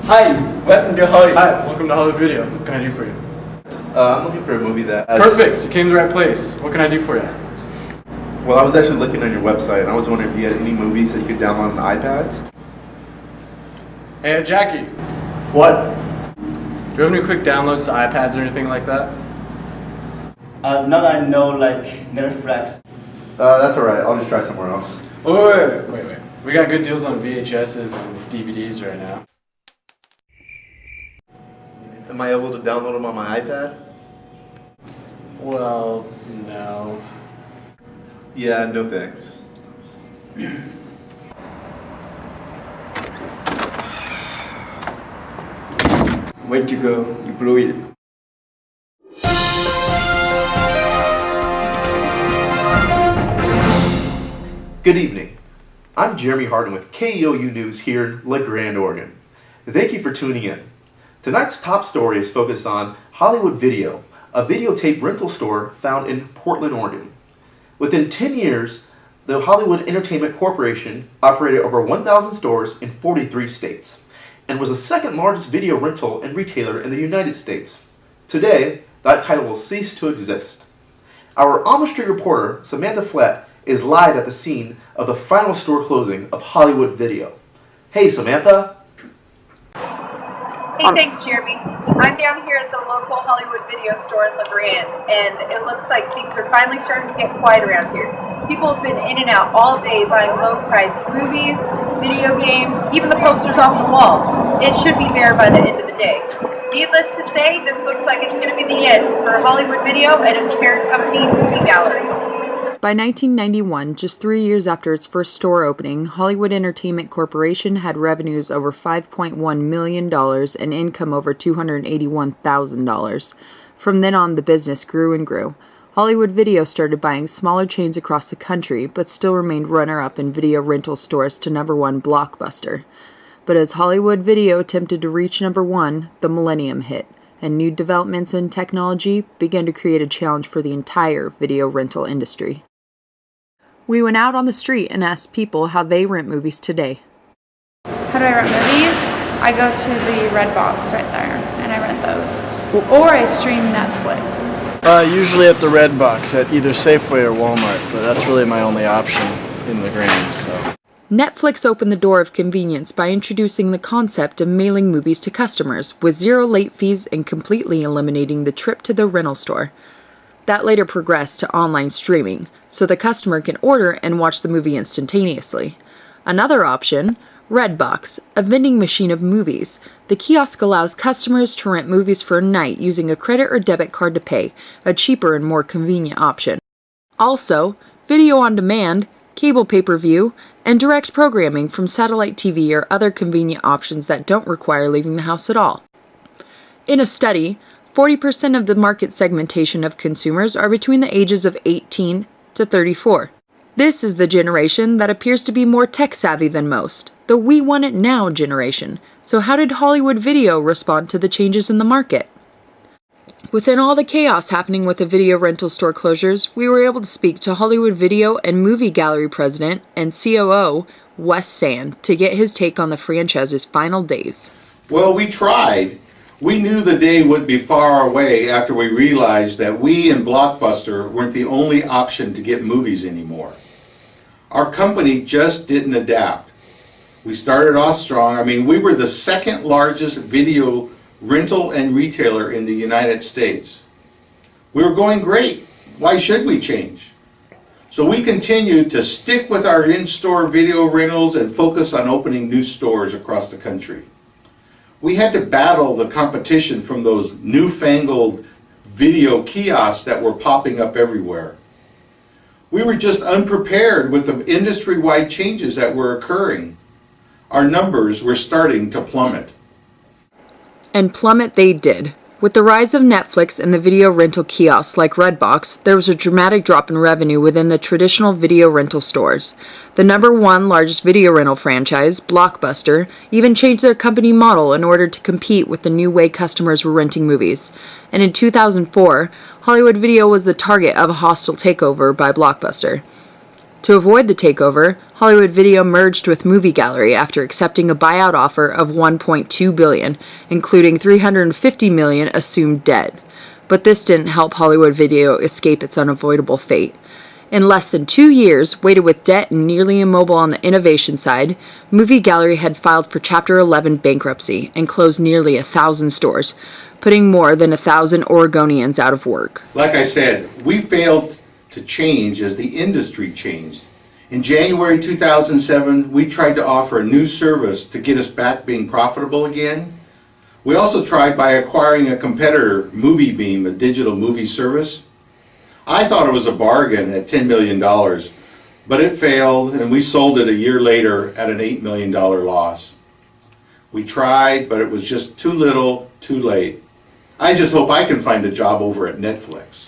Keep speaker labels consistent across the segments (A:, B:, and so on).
A: Hi, welcome to Hollywood.
B: Hi, welcome to Hollywood Video. What can I do for you?
C: I'm looking for a movie that has...
B: Perfect, you came to the right place. What can I do for you?
C: Well, I was actually looking on your website, and I was wondering if you had any movies that you could download on the iPads.
B: Hey, Jackie.
A: What?
B: Do you have any quick downloads to iPads or anything like that?
A: Not I know, like Netflix.
C: That's alright, I'll just try somewhere else.
B: Oh, wait. We got good deals on VHSs and DVDs right now.
C: Am I able to download them on my iPad?
B: Well, no.
C: Yeah, no thanks.
A: Way to go, you blew it.
C: Good evening. I'm Jeremy Harden with KEOU News here in La Grande, Oregon. Thank you for tuning in. Tonight's top story is focused on Hollywood Video, a videotape rental store found in Portland, Oregon. Within 10 years, the Hollywood Entertainment Corporation operated over 1,000 stores in 43 states and was the second largest video rental and retailer in the United States. Today, that title will cease to exist. Our on-the-street reporter, Samantha Flett, is live at the scene of the final store closing of Hollywood Video. Hey, Samantha.
D: Hey, thanks, Jeremy. I'm down here at the local Hollywood Video store in La Grande, and it looks like things are finally starting to get quiet around here. People have been in and out all day buying low-priced movies, video games, even the posters off the wall. It should be bare by the end of the day. Needless to say, this looks like it's going to be the end for Hollywood Video and its parent company, Movie Gallery.
E: By 1991, just 3 years after its first store opening, Hollywood Entertainment Corporation had revenues over $5.1 million and income over $281,000. From then on, the business grew and grew. Hollywood Video started buying smaller chains across the country, but still remained runner-up in video rental stores to #1 Blockbuster. But as Hollywood Video attempted to reach #1, the millennium hit, and new developments in technology began to create a challenge for the entire video rental industry. We went out on the street and asked people how they rent movies today.
F: How do I rent movies? I go to the Redbox right there and I rent those. Or I stream Netflix.
G: Usually at the Redbox at either Safeway or Walmart, but that's really my only option in La Grande, so.
E: Netflix opened the door of convenience by introducing the concept of mailing movies to customers with zero late fees and completely eliminating the trip to the rental store. That later progressed to online streaming, so the customer can order and watch the movie instantaneously. Another option, Redbox, a vending machine of movies. The kiosk allows customers to rent movies for a night using a credit or debit card to pay, a cheaper and more convenient option. Also, video on demand, cable pay-per-view, and direct programming from satellite TV are other convenient options that don't require leaving the house at all. In a study, 40% of the market segmentation of consumers are between the ages of 18 to 34. This is the generation that appears to be more tech-savvy than most, the "we want it now" generation. So how did Hollywood Video respond to the changes in the market? Within all the chaos happening with the video rental store closures, we were able to speak to Hollywood Video and Movie Gallery President and COO, Wes Sand, to get his take on the franchise's final days.
H: Well, we tried. We knew the day wouldn't be far away after we realized that we and Blockbuster weren't the only option to get movies anymore. Our company just didn't adapt. We started off strong. We were the second largest video rental and retailer in the United States. We were going great. Why should we change? So we continued to stick with our in-store video rentals and focus on opening new stores across the country. We had to battle the competition from those newfangled video kiosks that were popping up everywhere. We were just unprepared with the industry-wide changes that were occurring. Our numbers were starting to plummet.
E: And plummet they did. With the rise of Netflix and the video rental kiosks like Redbox, there was a dramatic drop in revenue within the traditional video rental stores. The #1 largest video rental franchise, Blockbuster, even changed their company model in order to compete with the new way customers were renting movies. And in 2004, Hollywood Video was the target of a hostile takeover by Blockbuster. To avoid the takeover, Hollywood Video merged with Movie Gallery after accepting a buyout offer of $1.2 billion, including $350 million assumed debt. But this didn't help Hollywood Video escape its unavoidable fate. In less than 2 years, weighted with debt and nearly immobile on the innovation side, Movie Gallery had filed for Chapter 11 bankruptcy and closed nearly 1,000 stores, putting more than 1,000 Oregonians out of work.
H: Like I said, we failed to change as the industry changed. In January 2007, we tried to offer a new service to get us back being profitable again. We also tried by acquiring a competitor, MovieBeam, a digital movie service. I thought it was a bargain at $10 million, but it failed and we sold it a year later at an $8 million loss. We tried, but it was just too little, too late. I just hope I can find a job over at Netflix.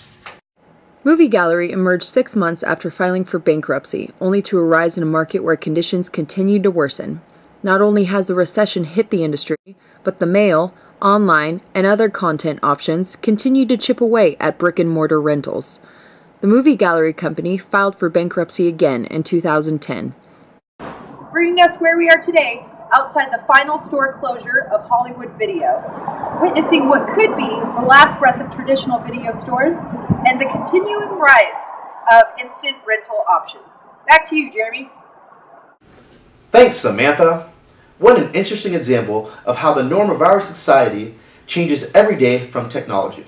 E: Movie Gallery emerged 6 months after filing for bankruptcy, only to arise in a market where conditions continued to worsen. Not only has the recession hit the industry, but the mail, online, and other content options continue to chip away at brick-and-mortar rentals. The Movie Gallery company filed for bankruptcy again in 2010.
D: Bringing us where we are today, outside the final store closure of Hollywood Video, witnessing what could be the last breath of traditional video stores and the continuing rise of instant rental options. Back to you, Jeremy.
C: Thanks, Samantha. What an interesting example of how the norm of our society changes every day from technology.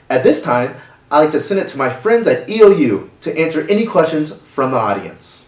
C: At this time, I'd like to send it to my friends at EOU to answer any questions from the audience.